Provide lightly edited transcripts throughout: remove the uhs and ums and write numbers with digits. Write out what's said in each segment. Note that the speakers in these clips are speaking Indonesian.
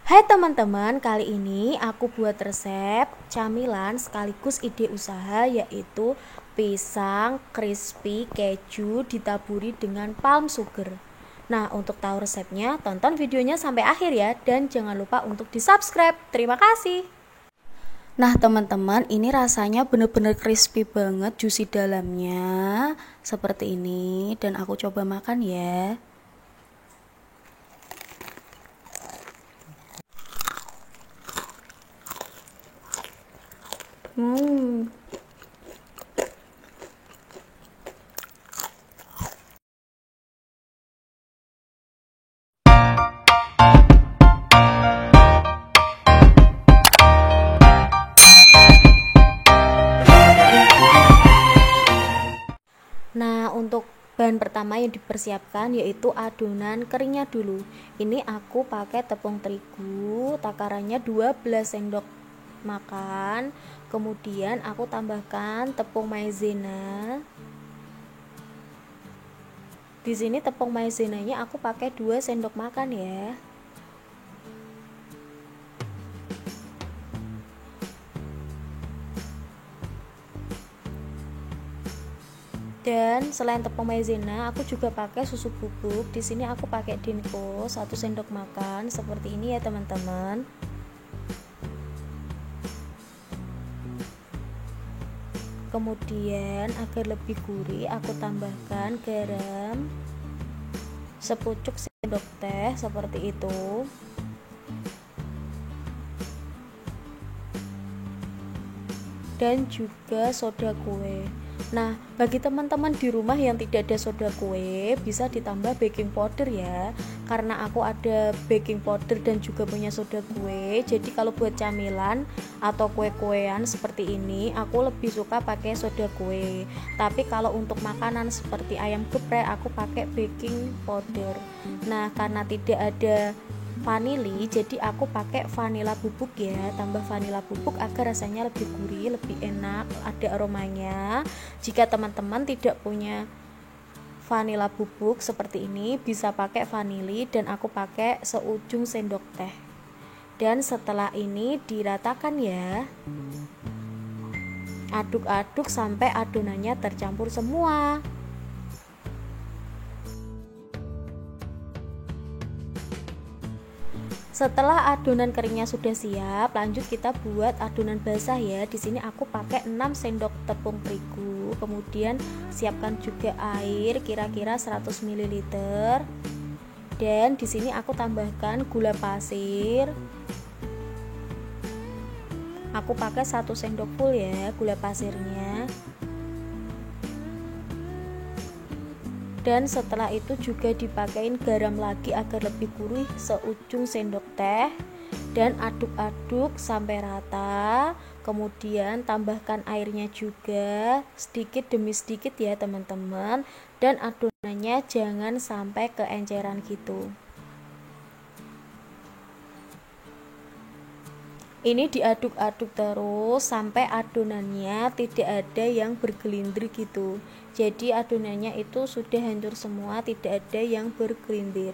Hai teman-teman, kali ini aku buat resep camilan sekaligus ide usaha, yaitu pisang crispy keju ditaburi dengan palm sugar. Nah, untuk tahu resepnya, tonton videonya sampai akhir ya, dan jangan lupa untuk di-subscribe. Terima kasih. Nah teman-teman, ini rasanya bener-bener crispy banget, juicy dalamnya seperti ini, dan aku coba makan ya. Hmm. Nah, untuk bahan pertama yang dipersiapkan yaitu adonan keringnya dulu. Ini aku pakai tepung terigu, takarannya 12 sendok makan. Kemudian aku tambahkan tepung maizena. Di sini tepung maizenanya aku pakai 2 sendok makan ya. Dan selain tepung maizena, aku juga pakai susu bubuk. Di sini aku pakai Dinko 1 sendok makan seperti ini ya teman-teman. Kemudian agar lebih gurih, aku tambahkan garam sepucuk sendok teh seperti itu. Dan juga soda kue. Nah, bagi teman-teman di rumah yang tidak ada soda kue, bisa ditambah baking powder ya. Karena aku ada baking powder dan juga punya soda kue, jadi kalau buat camilan atau kue-kuean seperti ini, aku lebih suka pakai soda kue. Tapi kalau untuk makanan seperti ayam geprek, aku pakai baking powder. Nah, karena tidak ada vanili, jadi aku pakai vanila bubuk ya, tambah vanila bubuk agar rasanya lebih gurih, lebih enak, ada aromanya. Jika teman-teman tidak punya vanila bubuk seperti ini, bisa pakai vanili, dan aku pakai seujung sendok teh. Dan setelah ini diratakan ya, aduk-aduk sampai adonannya tercampur semua. Setelah adonan keringnya sudah siap, lanjut kita buat adonan basah ya. Di sini aku pakai 6 sendok tepung terigu. Kemudian siapkan juga air kira-kira 100 ml. Dan di sini aku tambahkan gula pasir. Aku pakai 1 sendok full ya gula pasirnya. Dan setelah itu juga dipakein garam lagi agar lebih gurih seujung sendok teh, dan aduk-aduk sampai rata. Kemudian tambahkan airnya juga sedikit demi sedikit ya teman-teman, dan adonannya jangan sampai keenceran gitu. Ini diaduk-aduk terus sampai adonannya tidak ada yang bergelindir gitu. Jadi adonannya itu sudah hancur semua, tidak ada yang bergelindir.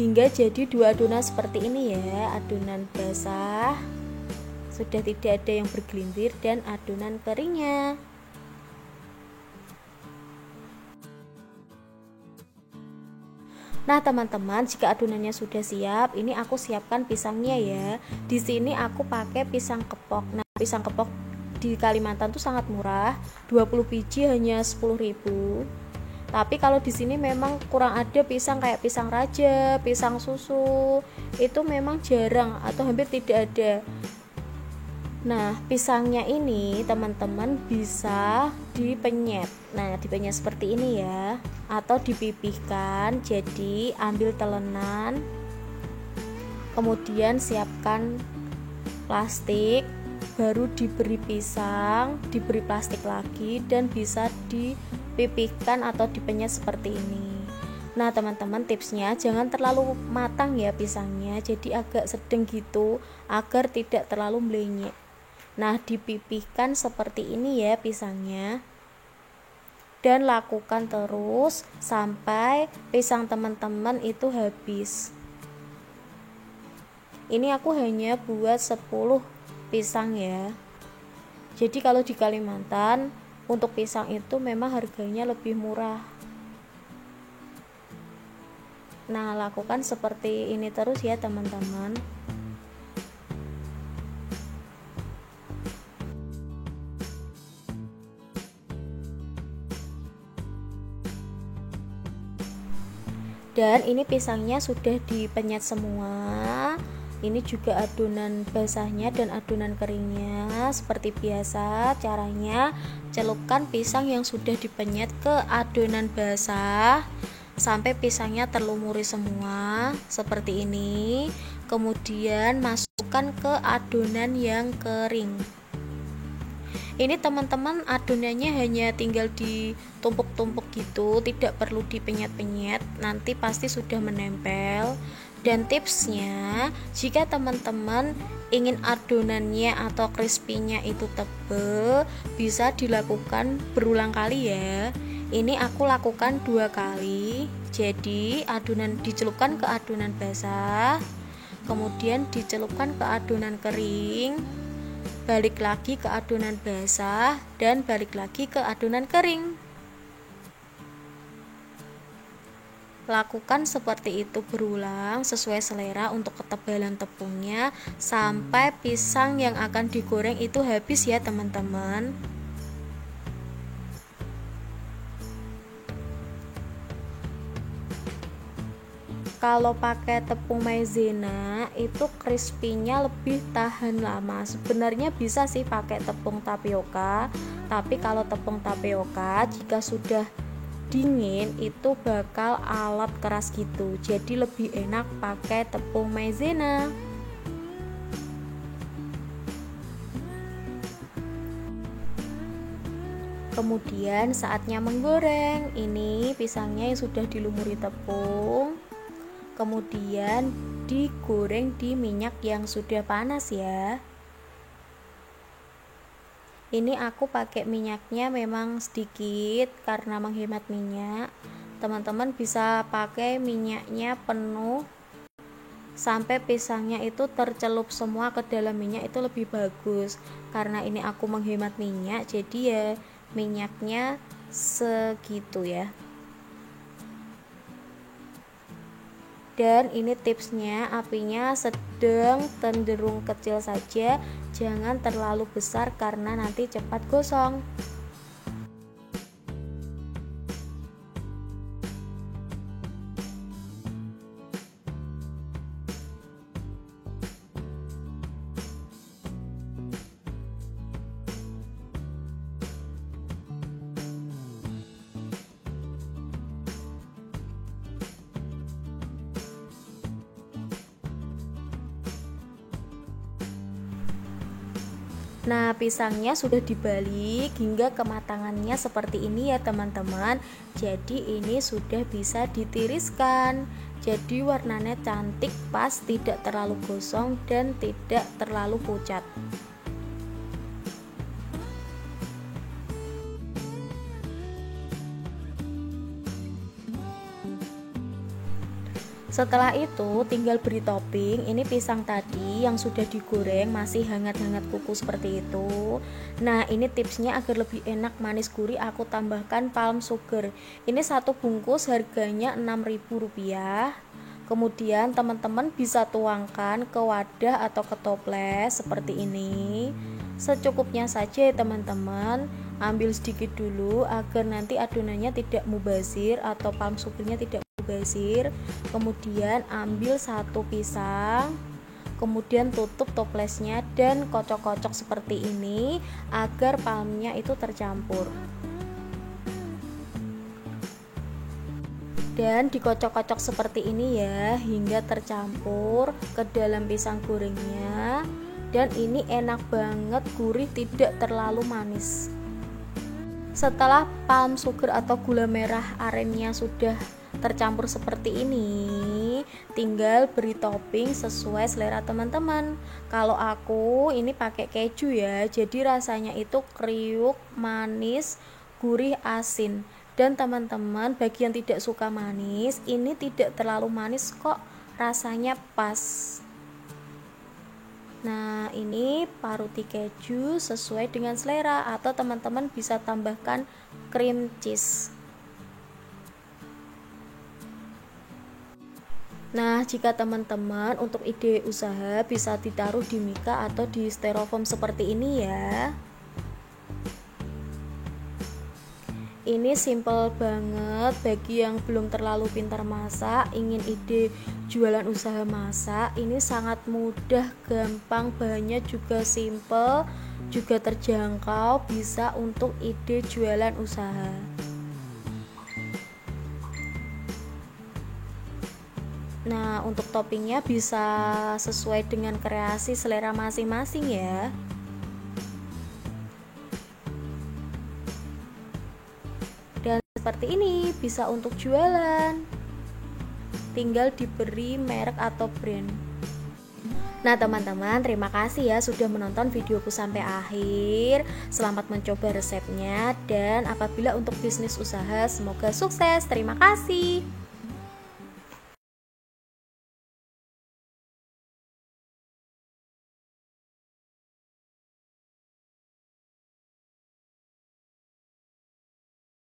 Hingga jadi 2 adonan seperti ini ya, adonan basah sudah tidak ada yang bergelindir dan adonan keringnya. Nah, teman-teman, jika adonannya sudah siap, ini aku siapkan pisangnya ya. Di sini aku pakai pisang kepok. Nah, pisang kepok di Kalimantan tuh sangat murah, 20 biji hanya 10.000. Tapi kalau di sini memang kurang ada pisang kayak pisang raja, pisang susu. Itu memang jarang atau hampir tidak ada. Nah, pisangnya ini teman-teman bisa dipenyet. Nah, dipenyet seperti ini ya, atau dipipihkan. Jadi, ambil telenan, kemudian siapkan plastik, baru diberi pisang, diberi plastik lagi, dan bisa dipipihkan atau dipenyet seperti ini. Nah, teman-teman, tipsnya jangan terlalu matang ya pisangnya, jadi agak sedang gitu agar tidak terlalu melenyek. Nah, dipipihkan seperti ini ya pisangnya, dan lakukan terus sampai pisang teman-teman itu habis. Ini aku hanya buat 10 pisang ya. Jadi kalau di Kalimantan untuk pisang itu memang harganya lebih murah. Nah, lakukan seperti ini terus ya teman-teman. Dan ini pisangnya sudah dipenyet semua. Ini juga adonan basahnya dan adonan keringnya. Seperti biasa caranya, celupkan pisang yang sudah dipenyet ke adonan basah sampai pisangnya terlumuri semua seperti ini. Kemudian masukkan ke adonan yang kering. Ini teman-teman adonannya hanya tinggal ditumpuk-tumpuk gitu, tidak perlu dipenyet-penyet, nanti pasti sudah menempel. Dan tipsnya, jika teman-teman ingin adonannya atau crispy-nya itu tebal, bisa dilakukan berulang kali ya. Ini aku lakukan 2 kali. Jadi adonan dicelupkan ke adonan basah, kemudian dicelupkan ke adonan kering, balik lagi ke adonan basah, dan balik lagi ke adonan kering. Lakukan seperti itu berulang sesuai selera untuk ketebalan tepungnya sampai pisang yang akan digoreng itu habis ya teman-teman. Kalau pakai tepung maizena itu crispy-nya lebih tahan lama. Sebenarnya bisa sih pakai tepung tapioka, tapi kalau tepung tapioka jika sudah dingin itu bakal alat keras gitu. Jadi lebih enak pakai tepung maizena. Kemudian saatnya menggoreng. Ini pisangnya yang sudah dilumuri tepung, kemudian digoreng di minyak yang sudah panas ya. Ini aku pakai minyaknya memang sedikit karena menghemat minyak. Teman-teman bisa pakai minyaknya penuh sampai pisangnya itu tercelup semua ke dalam minyak, itu lebih bagus. Karena ini aku menghemat minyak, jadi ya minyaknya segitu ya. Dan ini tipsnya, apinya sedang cenderung kecil saja, jangan terlalu besar karena nanti cepat gosong. Nah, pisangnya sudah dibalik hingga kematangannya seperti ini ya teman-teman. Jadi ini sudah bisa ditiriskan. Jadi warnanya cantik, pas, tidak terlalu gosong dan tidak terlalu pucat. Setelah itu tinggal beri topping. Ini pisang tadi yang sudah digoreng masih hangat-hangat kuku seperti itu. Nah, ini tipsnya agar lebih enak manis gurih, aku tambahkan palm sugar. Ini satu bungkus harganya Rp6.000. Kemudian teman-teman bisa tuangkan ke wadah atau ke toples seperti ini. Secukupnya saja ya teman-teman. Ambil sedikit dulu agar nanti adonannya tidak mubazir atau palm sugarnya tidak mubazir. Kemudian ambil satu pisang, kemudian tutup toplesnya dan kocok-kocok seperti ini agar palmnya itu tercampur. Dan dikocok-kocok seperti ini ya hingga tercampur ke dalam pisang gorengnya. Dan ini enak banget, gurih, tidak terlalu manis. Setelah palm sugar atau gula merah arennya sudah tercampur seperti ini, tinggal beri topping sesuai selera teman-teman. Kalau aku ini pakai keju ya, jadi rasanya itu kriuk, manis, gurih, asin. Dan teman-teman bagi yang tidak suka manis, ini tidak terlalu manis kok, rasanya pas. Nah, ini paruti keju sesuai dengan selera, atau teman-teman bisa tambahkan cream cheese. Nah, jika teman-teman untuk ide usaha bisa ditaruh di mika atau di styrofoam seperti ini ya. Ini simple banget bagi yang belum terlalu pintar masak, ingin ide jualan usaha masak. Ini sangat mudah, gampang, bahannya juga simple, juga terjangkau, bisa untuk ide jualan usaha. Nah, untuk toppingnya bisa sesuai dengan kreasi selera masing-masing ya. Seperti ini, bisa untuk jualan, tinggal diberi merek atau brand. Nah teman-teman, terima kasih ya sudah menonton videoku sampai akhir. Selamat mencoba resepnya, dan apabila untuk bisnis usaha semoga sukses. Terima kasih.